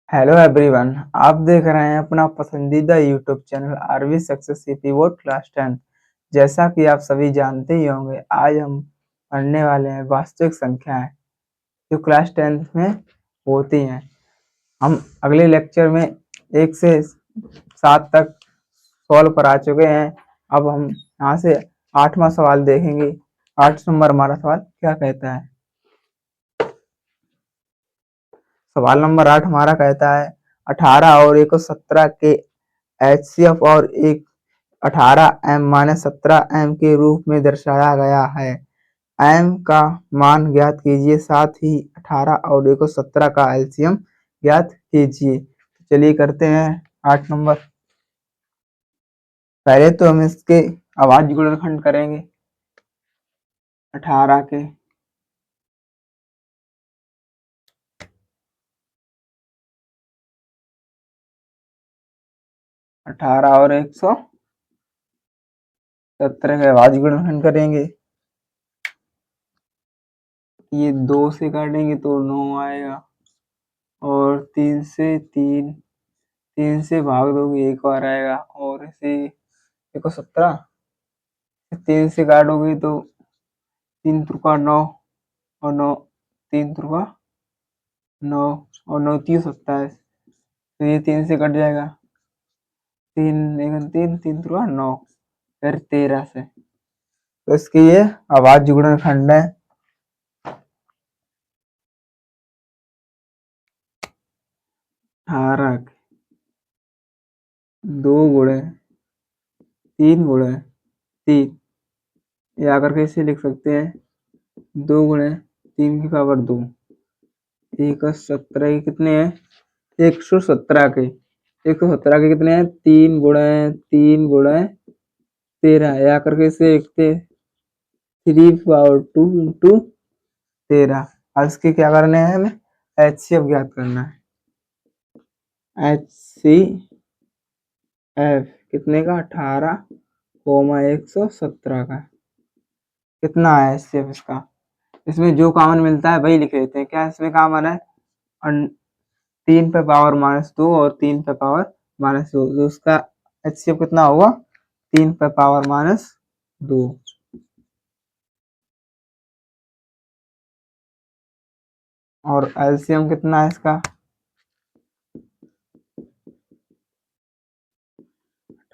Hello everyone, आप देख रहे हैं अपना पसंदीदा YouTube channel RV success CP board class 10। जैसा कि आप सभी जानते ही होंगे, आज हम पढ़ने वाले हैं वास्तविक संख्याएं जो क्लास 10 में होती हैं। हम अगले लेक्चर में 1 से 7 तक सॉल्व करा चुके हैं। अब हम यहाँ से 8वां सवाल देखेंगे। 8 नंबर हमारा सवाल क्या कहता है। सवाल नंबर 8 हमारा कहता है 18 और 117 के HCF और एक 18m-17m के रूप में दर्शाया गया है। m का मान ज्ञात कीजिए, साथ ही 18 और 117 का एलसीएम ज्ञात कीजिए। चलिए करते हैं 8 नंबर। पहले तो हम इसके अभाज्य गुणनखंड करेंगे 18 के। 18 और 117 के अभाज्य गुणनखंड करेंगे। ये 2 से काटेंगे तो 9 आएगा, और 3 से भाग दोगे 1 और आएगा, और इसे 117 3 से काटोगे तो 3 त्रिका 9, और 9 3 त्रिका 9, और 9 3 27, तो ये 3 से कट जाएगा। 3 त्रिका 9, फिर 13 से, तो इसके ये अभाज्य गुणनखंड है। 18 2 गुणे 3 गुणे 3, या करके इसे लिख सकते हैं 2 गुणे 3 की पावर 2। 117 के कितने हैं? 117 के 117 के कितने हैं? 3 गुणे 13, या करके इसे लिखते 3 पावर 2 इंटू 13। अब इसके क्या करने हैं? हमें HCF ज्ञात करना है। HCF कितने का? 18,117 का। कितना है HCF इसका? इसमें जो कॉमन मिलता है वही लिख लेते हैं। क्या इसमें कॉमन है? 3 पे पावर -2 और 3 पे पावर -2, तो उसका HCF कितना होगा? 3 पे पावर -2। और एलसीएम कितना है इसका?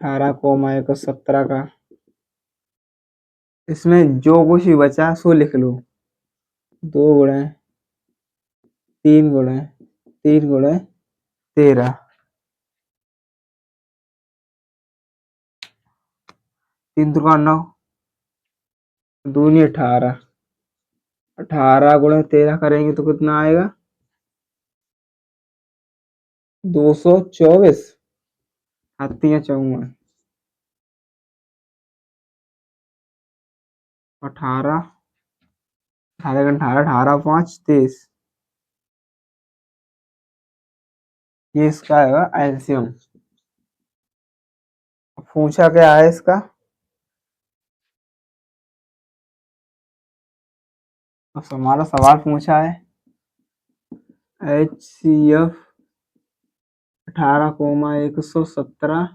18,117 का। इसमें जो कुछ भी बचा सो लिख लो। 2 गुणे 3 गुणे 3 गुणे 13, 3 त्रिका 9, दूनी 18, 18 गुणे 13 करेंगे तो कितना आएगा? 224, 54, 18 18 5 23, ये इसका है एलसीएम। पूछा क्या है इसका? हमारा सवाल पूछा है HCF 18,117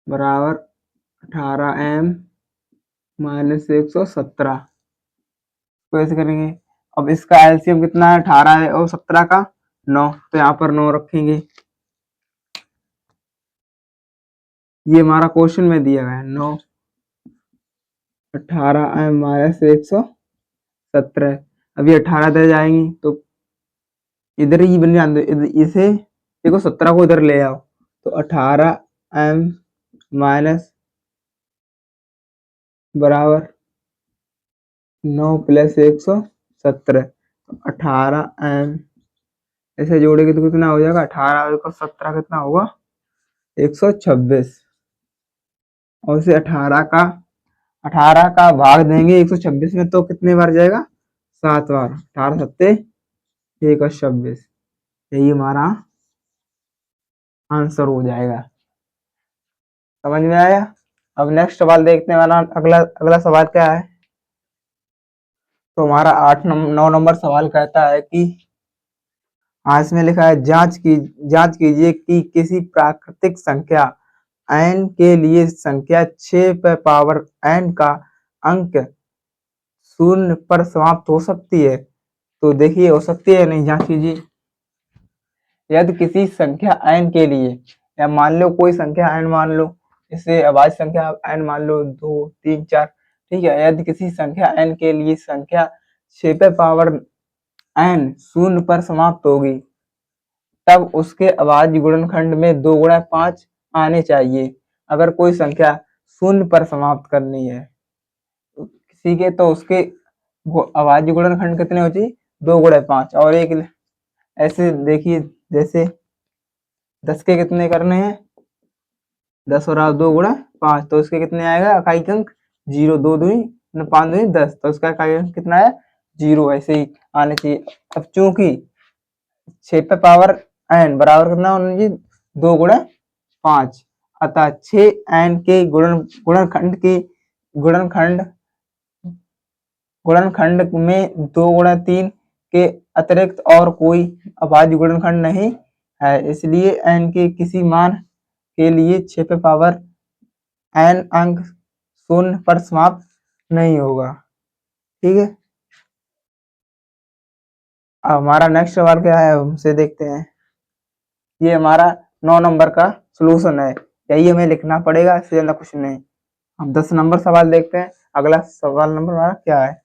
बराबर 18m-117, तो ऐसे करेंगे। अब इसका एलसीएम कितना है? 18 है और 17 का 9, तो यहाँ पर 9 रखेंगे। ये हमारा क्वेश्चन में दिया गया है 9, 18m-117। अभी 18 दे जाएंगी तो इधर ही बन जाते, इसे देखो 17 को इधर ले आओ, तो 18m माइनस बराबर 9 + 117, 18m ऐसे जोड़ेंगे तो कितना हो जाएगा? 18 और 117 कितना होगा? 126। और इसे 18 का भाग देंगे 126 में तो कितने बार जाएगा? 7 बार। 18 सत्ते 126, यही हमारा आंसर हो जाएगा। समझ में आया? अब नेक्स्ट सवाल देखने वाला अगला सवाल क्या है। तो हमारा 9 नंबर सवाल कहता है कि हाँ, इसमें लिखा है जांच कीजिए कि किसी प्राकृतिक संख्या n के लिए संख्या 6 पे पावर n का अंक शून्य पर समाप्त हो सकती है। तो देखिए हो सकती है या नहीं, जांच कीजिए। यदि किसी संख्या n के लिए, या मान लो कोई संख्या n मान लो, इसे अभाज्य संख्या n मान लो 2 3 4, ठीक है। यदि किसी संख्या n के लिए संख्या 6 पे पावर n शून्य पर समाप्त होगी, तब उसके अभाज्य गुणनखंड में 2 गुणा 5 आने चाहिए। अगर कोई संख्या शून्य पर समाप्त करनी है किसी के, तो उसके अभाज्य गुणनखंड कितने हो चाहिए, 2 गुणा 5। और एक ऐसे देखिए, जैसे 10 के कितने करने हैं, 10 और 2 गुणा 5, तो इसके कितने आएगा इकाई अंक 0, 2 दूनी 5 दूनी 10, तो इसका इकाई अंक कितना है 0। ऐसे ही आने चाहिए। अब चूंकि 6 पे पावर n बराबर कितना होना चाहिए, 2 गुणा 5, अतः 6n के गुणनखंड गुणनखंड में 2 गुणा 3 के अतिरिक्त और कोई अभाज्य गुणनखंड नहीं है, इसलिए n के किसी मान के लिए 6 पे पावर n अंक शून्य पर समाप्त नहीं होगा। ठीक है। अब हमारा नेक्स्ट सवाल क्या है, हमसे देखते हैं। ये हमारा 9 नंबर का सोल्यूशन है, यही हमें लिखना पड़ेगा, इससे ज्यादा कुछ नहीं। हम 10 नंबर सवाल देखते हैं। अगला सवाल नंबर हमारा क्या है।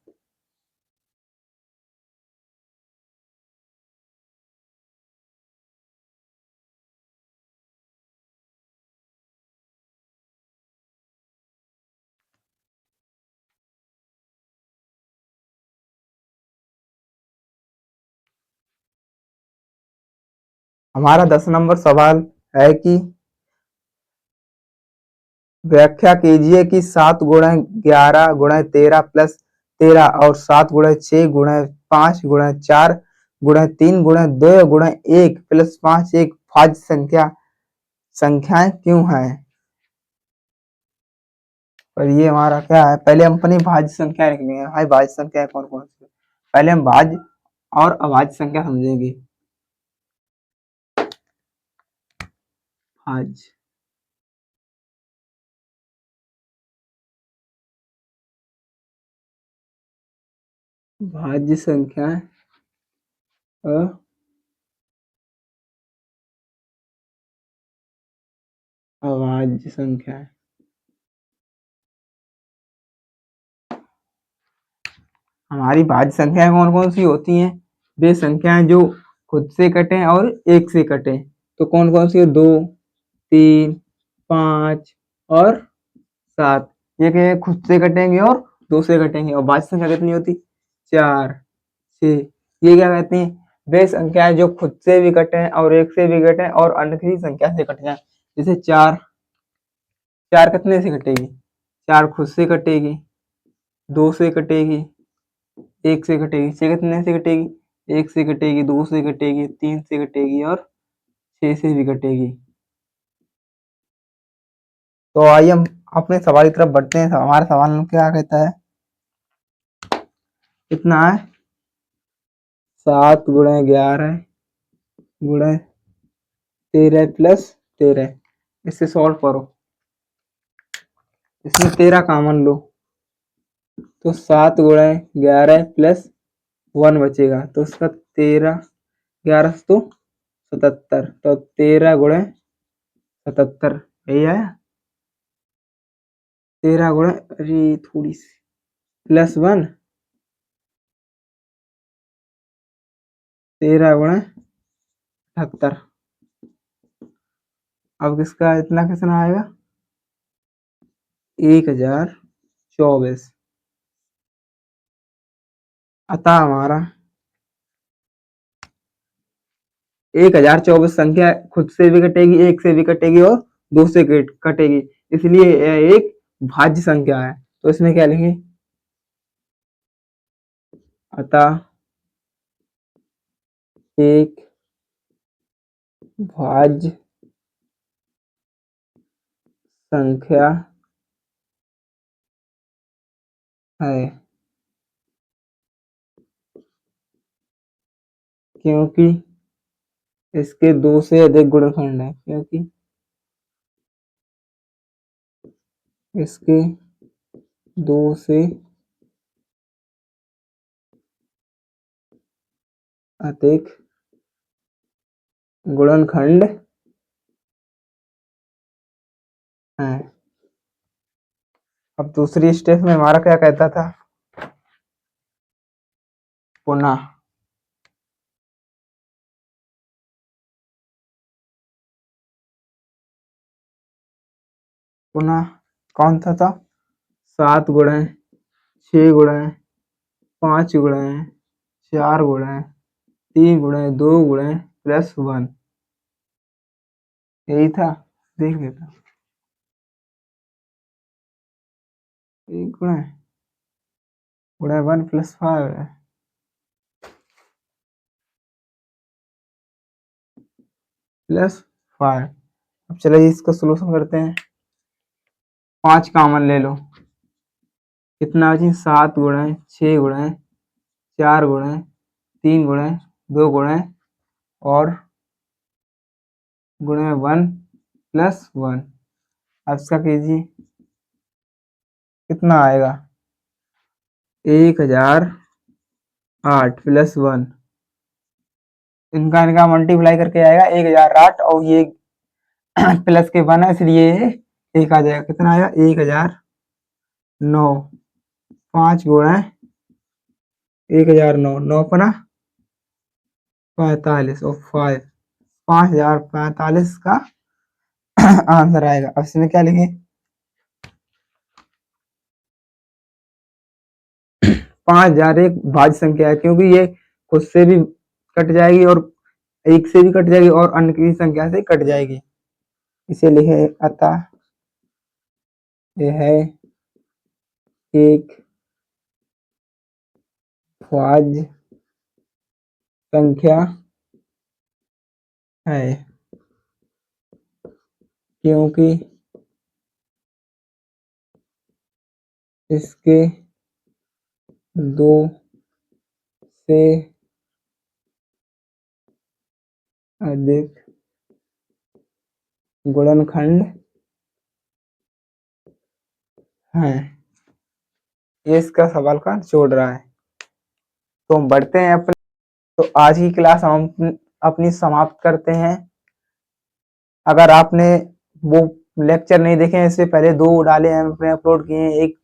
हमारा 10 नंबर सवाल है कि व्याख्या कीजिए कि 7 गुणा 11 गुणा 13 प्लस 13 और 7 गुणा 6 गुणा 5 गुणा 4 गुणा 3 गुणा 2 गुणा 1 प्लस 5 एक भाज्य संख्याएं क्यों है। और ये हमारा क्या है, पहले हम अपनी भाज्य संख्या लिख लेंगे। भाई भाज्य संख्या कौन कौन सी है? पहले हम भाज्य और अभाज्य संख्या समझेंगे। भाज्य, भाज्य संख्या और अभाज्य संख्या। हमारी भाज्य संख्याएं कौन कौन सी होती हैं, वे संख्याएं जो खुद से कटें और एक से कटें। तो कौन कौन सी है, 2 3 5 और 7। ये क्या है, खुद से कटेंगे और 2 से कटेंगे। और भाज्य संख्या कितनी होती, 4 6। ये क्या कहते हैं, वे संख्याएं जो खुद से भी कटें और एक से भी कटें और अन्य किसी संख्या से कट जाए। जैसे 4, 4 कितने से कटेगी, 4 खुद से कटेगी, 2 से कटेगी, एक से कटेगी। 6 कितने से कटेगी, एक से कटेगी, 2 से कटेगी, 3 से कटेगी और 6 से भी कटेगी। तो आइए हम अपने सवाल की तरफ बढ़ते हैं। हमारा सवाल में क्या कहता है, कितना है, 7 गुणा 11 गुणा 13 प्लस 13। इससे सॉल्व करो, इसमें 13 कॉमन लो, तो 7 गुणा 11 प्लस 1 बचेगा। तो उसका 13 11 तो 77, तो 13 गुणा 77 यही है। 13 गुणा, अरे थोड़ी सी, प्लस 1, 13 गुणा 78। अब किसका इतना कितना आएगा, 1024। अतः हमारा 1024 संख्या खुद से भी कटेगी, एक से भी कटेगी और 2 से कटेगी, इसलिए यह एक भाज्य संख्या है। तो इसमें क्या लिखेंगे, अतः एक भाज्य संख्या है, क्योंकि इसके 2 से अधिक गुणनखंड हैं क्योंकि इसके 2 से अधिक गुणनखंड हैं। अब दूसरी स्टेप में हमारा क्या कहता था, पुनः पुनः कौन सा था, 7 गुणे 6 गुणे 5 गुणे 4 गुणे 3 गुणे 2 गुणे +1 यही था। देख लेता, 1 गुणे 1 +5 है +5। अब चलिए इसका सोल्यूशन करते हैं। 5 कॉमन ले लो, कितना बची, 7 गुणे 6 गुणे 4 गुणे 3 गुणे 2 गुणे और गुणे 1 +1। अब इसका कीजिए, कितना आएगा, 1008 +1, इनका मल्टीप्लाई करके आएगा 1008 और ये प्लस के 1 है इसलिए एक आ जाएगा, कितना आएगा 1009। 5 गुणे 1009 9 पना 45 और 5 5045 का आंसर आएगा। अब इसमें क्या लिखें, 5000 एक भाज्य संख्या है क्योंकि ये खुद से भी कट जाएगी और एक से भी कट जाएगी और अन्य की संख्या से कट जाएगी, इसे लिखे अतः यह है एक भाज्य संख्या है क्योंकि इसके 2 से अधिक गुणनखंड हैं। ये इसका सवाल का जोड़ रहा है। तो हम बढ़ते हैं अपने, तो आज की क्लास हम अपनी समाप्त करते हैं। अगर आपने वो लेक्चर नहीं देखे, इससे पहले 2 डाले हैं हमने अपलोड किए हैं, एक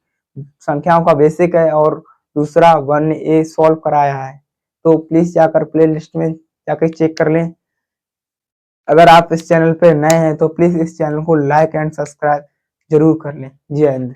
संख्याओं का बेसिक है और दूसरा 1A सॉल्व कराया है, तो प्लीज जाकर प्ले लिस्ट में जाकर चेक कर लें। अगर आप इस चैनल पे नए हैं तो प्लीज इस चैनल को लाइक एंड सब्सक्राइब जरूर कर लें। जय हिंद।